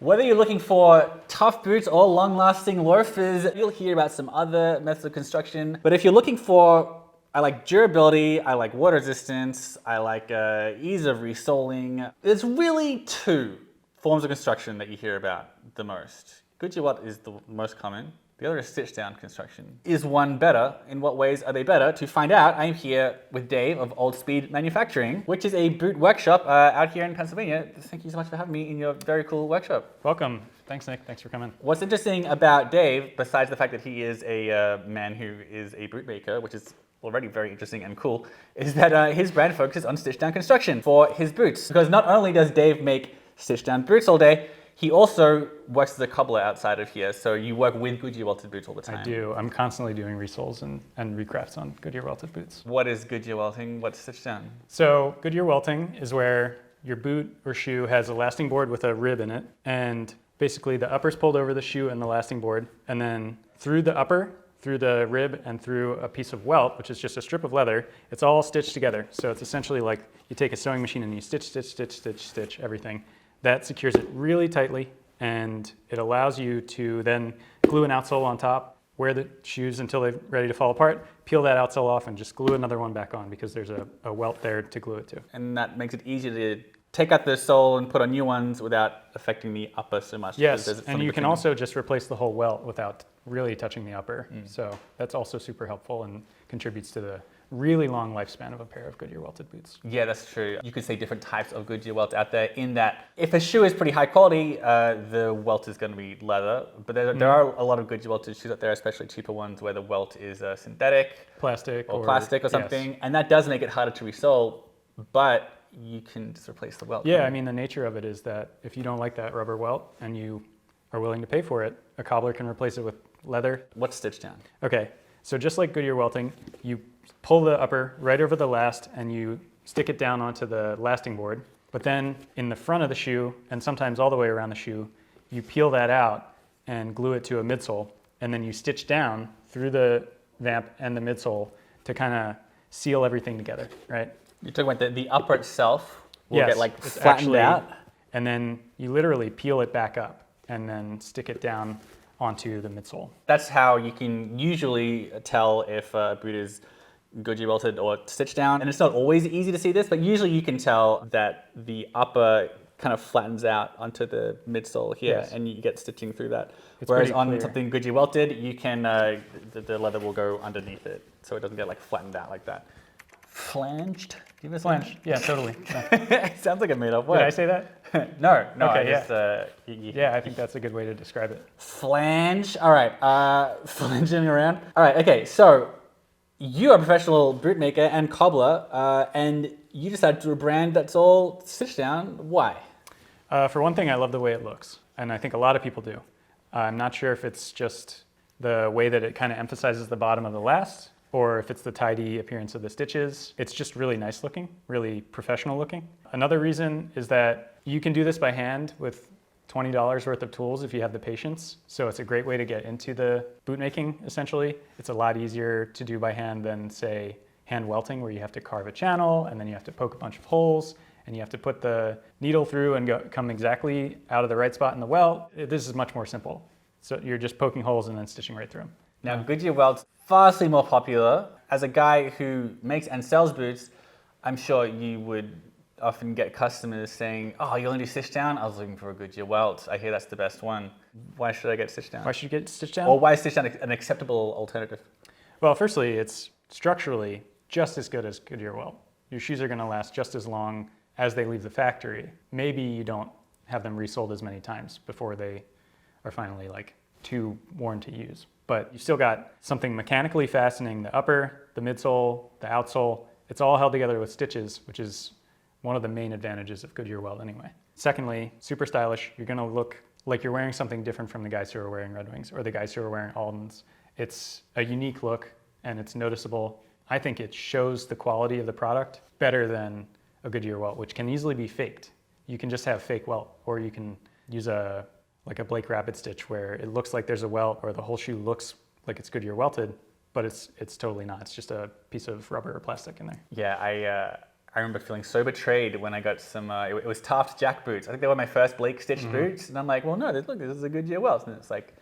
Whether you're looking for tough boots or long-lasting loafers, you'll hear about some other methods of construction. But if you're looking for, I like durability, I like water resistance, I like ease of resoling, there's really two forms of construction that you hear about the most. Goodyear Welt is the most common. The other is Stitchdown construction. Is one better? In what ways are they better? To find out, I'm here with Dave of Old Speed Manufacturing, which is a boot workshop out here in Pennsylvania. Thank you so much for having me in your very cool workshop. Welcome. Thanks, Nick. Thanks for coming. What's interesting about Dave, besides the fact that he is a man who is a bootmaker, which is already very interesting and cool, is that his brand focuses on Stitchdown construction for his boots. Because not only does Dave make Stitchdown boots all day, he also works as a cobbler outside of here, so you work with Goodyear welted boots all the time. I do. I'm constantly doing resoles and recrafts on Goodyear welted boots. What is Goodyear welting? What's Stitchdown? So Goodyear welting is where your boot or shoe has a lasting board with a rib in it, and basically the upper's pulled over the shoe and the lasting board, and then through the upper, through the rib, and through a piece of welt, which is just a strip of leather, it's all stitched together. So it's essentially like you take a sewing machine and you stitch, stitch, stitch, stitch, stitch, everything. That secures it really tightly, and it allows you to then glue an outsole on top, wear the shoes until they're ready to fall apart, peel that outsole off, and just glue another one back on because there's a welt there to glue it to. And that makes it easier to take out the sole and put on new ones without affecting the upper so much. Yes, and you can also just replace the whole welt without really touching the upper. So that's also super helpful and contributes to the really long lifespan of a pair of Goodyear welted boots. Yeah, that's true. You could say different types of Goodyear welt out there in that if a shoe is pretty high quality, the welt is going to be leather. But there are a lot of Goodyear welted shoes out there, especially cheaper ones where the welt is synthetic. Plastic or something. Yes. And that does make it harder to resole, but you can just replace the welt. Yeah, I mean, the nature of it is that if you don't like that rubber welt and you are willing to pay for it, a cobbler can replace it with leather. What's Stitchdown? Okay, so just like Goodyear welting, you pull the upper right over the last and you stick it down onto the lasting board. But then in the front of the shoe, and sometimes all the way around the shoe, you peel that out and glue it to a midsole. And then you stitch down through the vamp and the midsole to kind of seal everything together, right? You're talking about the upper itself will yes, get like flattened out? And then you literally peel it back up and then stick it down onto the midsole. That's how you can usually tell if a boot is Goodyear welted or stitched down. And it's not always easy to see this, but usually you can tell that the upper kind of flattens out onto the midsole here, yes, and you get stitching through that. Whereas on something Goodyear welted, you can, the leather will go underneath it, so it doesn't get like flattened out like that. Flanged? Give us flanged. Yeah, totally. Yeah. It sounds like a made-up word. Did I say that? No. Okay, yeah, I think that's a good way to describe it. Flange. All right. Flanging around. All right. Okay. So you are a professional bootmaker and cobbler, and you decided to do a brand that's all stitched down. Why? For one thing, I love the way it looks, and I think a lot of people do. I'm not sure if it's just the way that it kind of emphasizes the bottom of the last, or if it's the tidy appearance of the stitches. It's just really nice looking, really professional looking. Another reason is that you can do this by hand with $20 worth of tools if you have the patience. So it's a great way to get into the boot making, essentially. It's a lot easier to do by hand than, say, hand welting, where you have to carve a channel and then you have to poke a bunch of holes and you have to put the needle through and come exactly out of the right spot in the welt. This is much more simple. So you're just poking holes and then stitching right through them. Now, Goodyear Welt's vastly more popular. As a guy who makes and sells boots, I'm sure you would often get customers saying, oh, you only do Stitchdown? I was looking for a Goodyear Welt. I hear that's the best one. Why should I get Stitchdown? Why should you get Stitchdown? Or why is Stitchdown an acceptable alternative? Well, firstly, it's structurally just as good as Goodyear Welt. Your shoes are going to last just as long as they leave the factory. Maybe you don't have them resoled as many times before they are finally like too worn to use. But you've still got something mechanically fastening the upper, the midsole, the outsole. It's all held together with stitches, which is one of the main advantages of Goodyear Welt anyway. Secondly, super stylish. You're gonna look like you're wearing something different from the guys who are wearing Red Wings or the guys who are wearing Aldens. It's a unique look and it's noticeable. I think it shows the quality of the product better than a Goodyear Welt, which can easily be faked. You can just have fake welt, or you can use like a Blake Rapid stitch where it looks like there's a welt or the whole shoe looks like it's Goodyear welted, but it's totally not. It's just a piece of rubber or plastic in there. Yeah, I remember feeling so betrayed when I got some, it was Taft Jack boots. I think they were my first Blake Stitch boots. And I'm like, well, no, look, this is a Goodyear Welt. And it's like,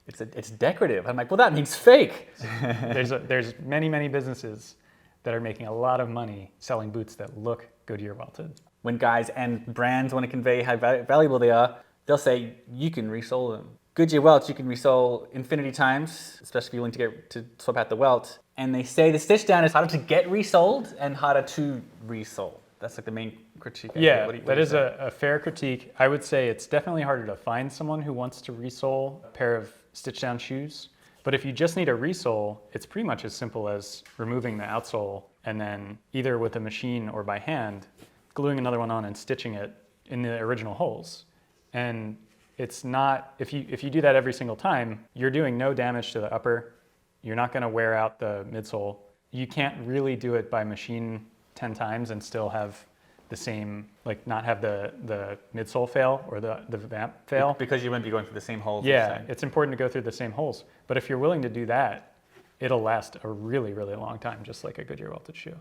it's decorative. I'm like, well, that means fake. There's many businesses that are making a lot of money selling boots that look Goodyear welted. When guys and brands want to convey how valuable they are, they'll say, you can resole them. Goodyear welts you can resole infinity times, especially if you're willing to swap out the welt. And they say the Stitchdown is harder to get resoled and harder to resole. That's like the main critique. Yeah, that is a fair critique. I would say it's definitely harder to find someone who wants to resole a pair of Stitchdown shoes. But if you just need a resole, it's pretty much as simple as removing the outsole and then either with a machine or by hand, gluing another one on and stitching it in the original holes. And it's not, if you do that every single time, you're doing no damage to the upper. You're not going to wear out the midsole. You can't really do it by machine 10 times and still have the same, like not have the midsole fail or the vamp fail. Because you wouldn't be going through the same holes. Yeah, it's important to go through the same holes. But if you're willing to do that, it'll last a really long time, just like a Goodyear welted shoe.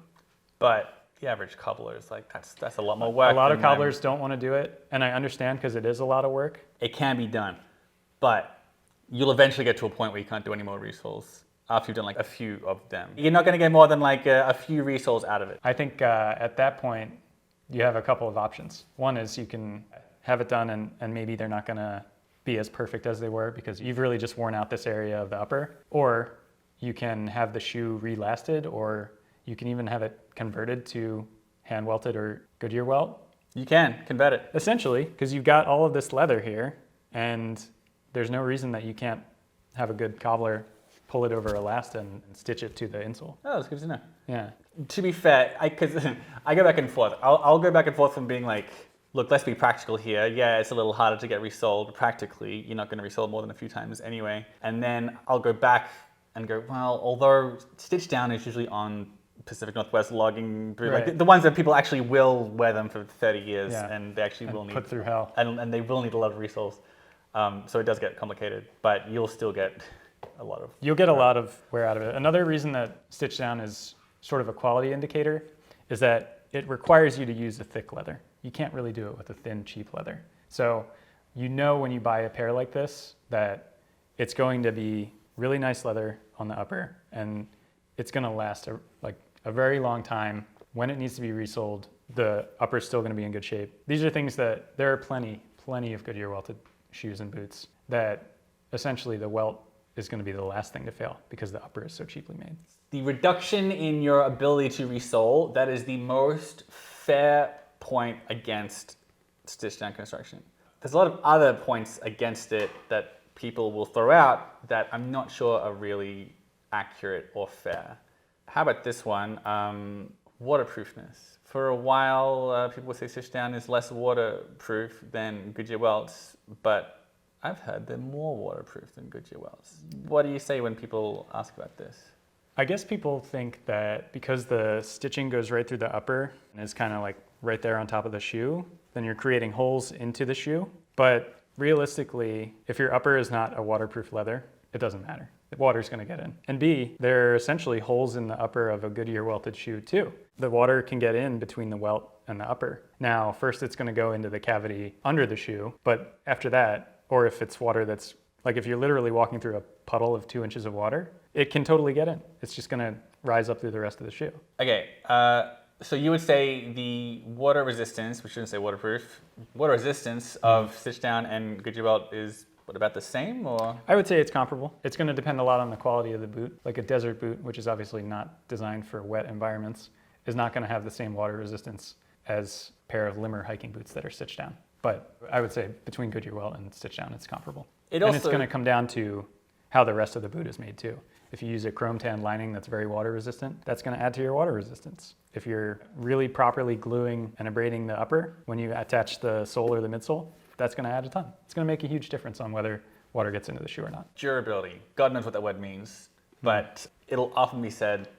But the average cobbler is like, that's a lot more work. A lot of cobblers don't want to do it, and I understand because it is a lot of work. It can be done, but you'll eventually get to a point where you can't do any more resoles after you've done like a few of them. You're not going to get more than like a few resoles out of it. I think at that point, you have a couple of options. One is you can have it done and maybe they're not going to be as perfect as they were because you've really just worn out this area of the upper. Or you can have the shoe re-lasted, or you can even have it converted to hand welted or Goodyear welt. You can convert it. Essentially, because you've got all of this leather here and there's no reason that you can't have a good cobbler pull it over a last and stitch it to the insole. Oh, that's good to know. Yeah. To be fair, because I go back and forth. I'll go back and forth from being like, look, let's be practical here. Yeah, it's a little harder to get resoled, but practically, you're not going to resole more than a few times anyway. And then I'll go back and go, well, although Stitchdown is usually on Pacific Northwest logging, Right. like the ones that people actually will wear them for 30 years, and they actually will need put through hell, and they will need a lot of resoles. So it does get complicated, but you'll still get a lot of. You'll get a lot of wear out of it. Another reason that Stitchdown is sort of a quality indicator is that it requires you to use a thick leather. You can't really do it with a thin, cheap leather. So you know when you buy a pair like this that it's going to be really nice leather on the upper, and it's going to last a very long time. When it needs to be resoled, the upper is still going to be in good shape. These are things that there are plenty of Goodyear welted shoes and boots that essentially the welt is going to be the last thing to fail because the upper is so cheaply made. The reduction in your ability to resole, that is the most fair point against Stitchdown construction. There's a lot of other points against it that people will throw out that I'm not sure are really accurate or fair. How about this one? Waterproofness. For a while, people would say Stitchdown is less waterproof than Goodyear welts, but I've heard they're more waterproof than Goodyear welts. What do you say when people ask about this? I guess people think that because the stitching goes right through the upper and is kind of like right there on top of the shoe, then you're creating holes into the shoe. But realistically, if your upper is not a waterproof leather, it doesn't matter. The water's going to get in. And B, there are essentially holes in the upper of a Goodyear welted shoe too. The water can get in between the welt and the upper. Now, first it's going to go into the cavity under the shoe, but after that, or if it's water that's, like if you're literally walking through a puddle of 2 inches of water, it can totally get in. It's just going to rise up through the rest of the shoe. Okay, so you would say the water resistance, we shouldn't say waterproof, water resistance of Stitchdown and Goodyear welt is what, about the same, or? I would say it's comparable. It's going to depend a lot on the quality of the boot. Like a desert boot, which is obviously not designed for wet environments, is not going to have the same water resistance as a pair of limmer hiking boots that are Stitchdown. But I would say between Goodyear welt and Stitchdown, it's comparable. And it's going to come down to how the rest of the boot is made too. If you use a chrome tan lining that's very water resistant, that's going to add to your water resistance. If you're really properly gluing and abrading the upper when you attach the sole or the midsole, that's going to add a ton. It's going to make a huge difference on whether water gets into the shoe or not. Durability. God knows what that word means, but it'll often be said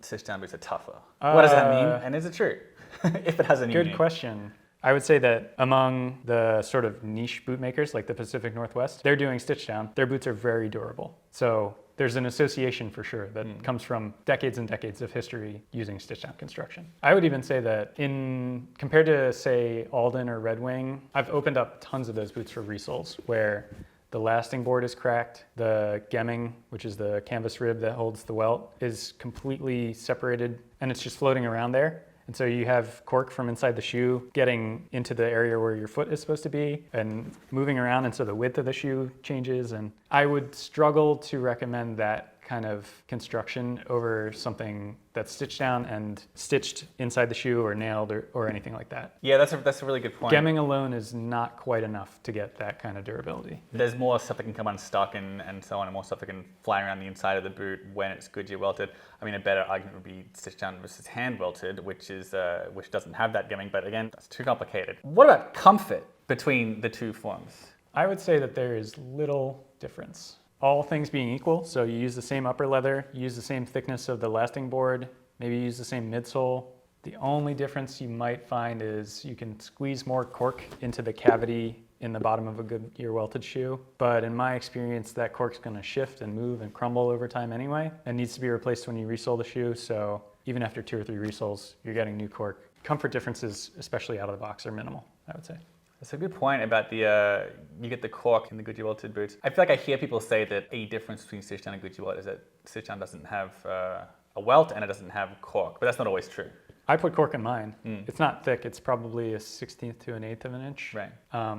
Stitchdown boots are tougher. What does that mean? And is it true? If it has any meaning. Good question. I would say that among the sort of niche boot makers like the Pacific Northwest, they're doing Stitchdown. Their boots are very durable. So there's an association for sure that comes from decades and decades of history using Stitchdown construction. I would even say that compared to say Alden or Red Wing, I've opened up tons of those boots for resoles where the lasting board is cracked, the gemming, which is the canvas rib that holds the welt, is completely separated and it's just floating around there. And so you have cork from inside the shoe getting into the area where your foot is supposed to be and moving around, and so the width of the shoe changes. And I would struggle to recommend that kind of construction over something that's stitched down and stitched inside the shoe or nailed or anything like that. Yeah, that's a really good point. Gemming alone is not quite enough to get that kind of durability. There's more stuff that can come unstuck and so on, and more stuff that can fly around the inside of the boot when it's Goodyear welted. I mean, a better argument would be Stitchdown versus hand welted, which doesn't have that gemming, but again, that's too complicated. What about comfort between the two forms? I would say that there is little difference. All things being equal, so you use the same upper leather, you use the same thickness of the lasting board, maybe you use the same midsole. The only difference you might find is you can squeeze more cork into the cavity in the bottom of a Goodyear welted shoe. But in my experience, that cork's gonna shift and move and crumble over time anyway, and needs to be replaced when you resole the shoe. So even after 2 or 3 resoles, you're getting new cork. Comfort differences, especially out of the box, are minimal, I would say. That's a good point about the, you get the cork in the Goodyear welted boots. I feel like I hear people say that a difference between Stitchdown and Goodyear Welt is that Stitchdown doesn't have a welt and it doesn't have cork, but that's not always true. I put cork in mine. It's not thick, it's probably a 1/16 to an 1/8 of an inch. Right.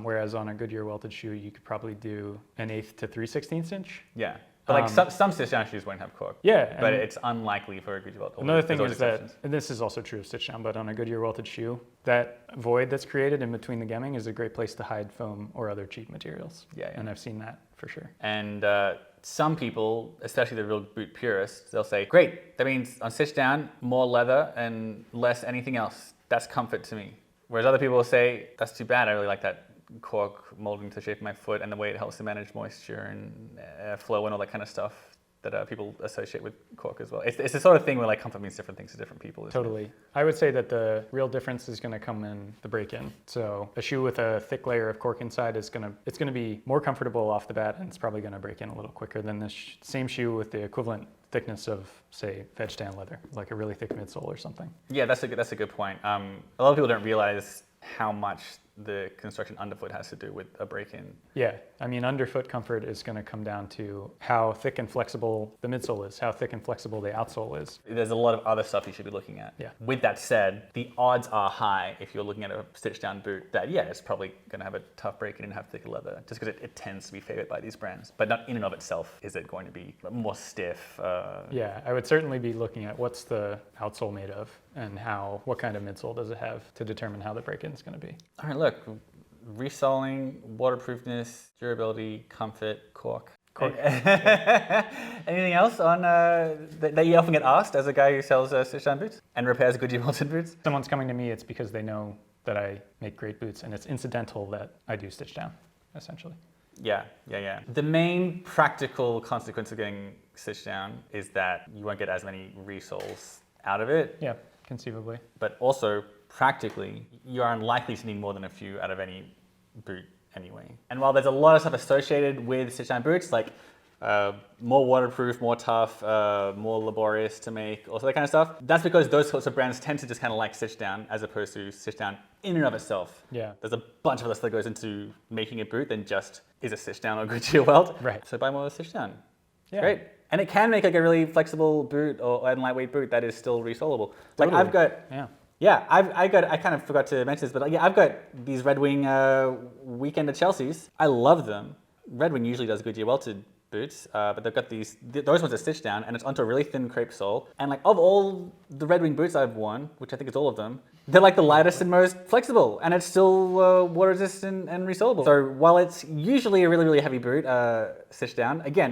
Whereas on a Goodyear welted shoe, you could probably do an 1/8 to 3/16 inch. Yeah. But like some Stitchdown shoes won't have cork. Yeah. But it's unlikely for a Goodyear Welt. Another thing is that, and this is also true of Stitchdown, but on a Goodyear welted shoe, that void that's created in between the gemming is a great place to hide foam or other cheap materials. Yeah. And I've seen that for sure. And some people, especially the real boot purists, they'll say, great, that means on Stitchdown, more leather and less anything else. That's comfort to me. Whereas other people will say, that's too bad, I really like that cork molding to the shape of my foot and the way it helps to manage moisture and flow and all that kind of stuff that people associate with cork as well. It's the sort of thing where like comfort means different things to different people. Totally. I would say that the real difference is going to come in the break-in. So a shoe with a thick layer of cork inside it's going to be more comfortable off the bat, and it's probably going to break in a little quicker than the same shoe with the equivalent thickness of, say, veg-tan leather, like a really thick midsole or something. Yeah, that's a good point. A lot of people don't realize how much the construction underfoot has to do with a break-in. Yeah, I mean, underfoot comfort is going to come down to how thick and flexible the midsole is, how thick and flexible the outsole is. There's a lot of other stuff you should be looking at. Yeah. With that said, the odds are high if you're looking at a stitch-down boot that, yeah, it's probably going to have a tough break-in and have thicker leather, just because it tends to be favored by these brands. But not in and of itself is it going to be more stiff. Yeah, I would certainly be looking at what's the outsole made of and what kind of midsole does it have to determine how the break-in is going to be. All right, look, resoling, waterproofness, durability, comfort, cork. Anything else on that you often get asked as a guy who sells stitch-down boots and repairs Goodyear welted boots? Someone's coming to me, it's because they know that I make great boots, and it's incidental that I do stitch down, essentially. Yeah. The main practical consequence of getting stitched down is that you won't get as many resoles out of it. Yeah, conceivably. But also, practically, you are unlikely to need more than a few out of any boot anyway. And while there's a lot of stuff associated with stitch-down boots, like more waterproof, more tough, more laborious to make, also that kind of stuff, that's because those sorts of brands tend to just kind of like stitch-down as opposed to stitch-down in and of itself. Yeah. There's a bunch of other stuff that goes into making a boot than just is a stitch-down or Goodyear Welt. Right. So buy more stitch-down. Yeah. Great. And it can make like a really flexible boot or lightweight boot that is still resolable. Like Totally. I've got, Yeah. I kind of forgot to mention this, but I've got these Red Wing Weekend at Chelsea's. I love them. Red Wing usually does Goodyear welted boots, but they've got those ones are stitched down, and it's onto a really thin crepe sole. And like of all the Red Wing boots I've worn, which I think is all of them, they're like the lightest and most flexible, and it's still water resistant and resolable. So while it's usually a really, really heavy boot, stitched down, again,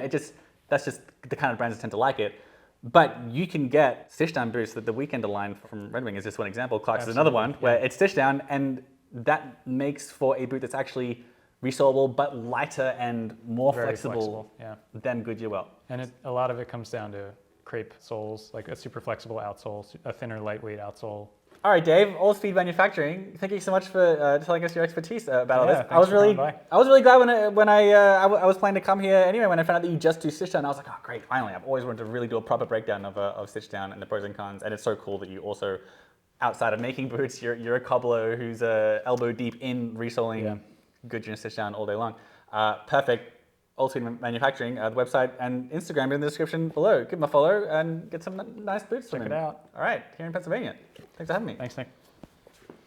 that's just the kind of brands that tend to like it. But you can get stitch down boots. That the Weekender line from Red Wing is just one example. Clark's is another one where it's stitched down, and that makes for a boot that's actually resolable but lighter and more flexible than Goodyear Welt. And a lot of it comes down to crepe soles, like a super flexible outsole, a thinner, lightweight outsole. All right, Dave, Old Speed Manufacturing. Thank you so much for telling us your expertise about all Yeah, this. thanks I was for coming really, by. I was really glad I was planning to come here anyway. When I found out that you just do Stitchdown, I was like, oh great, finally! I've always wanted to really do a proper breakdown of Stitchdown and the pros and cons. And it's so cool that you also, outside of making boots, you're a cobbler who's elbow deep in resoling Goodyear and Stitchdown all day long. Perfect. Old Speed Manufacturing, the website and Instagram in the description below. Give them a follow and get some nice boots from Check them. it out. All right, here in Pennsylvania. Thanks for having me. Thanks, Nick.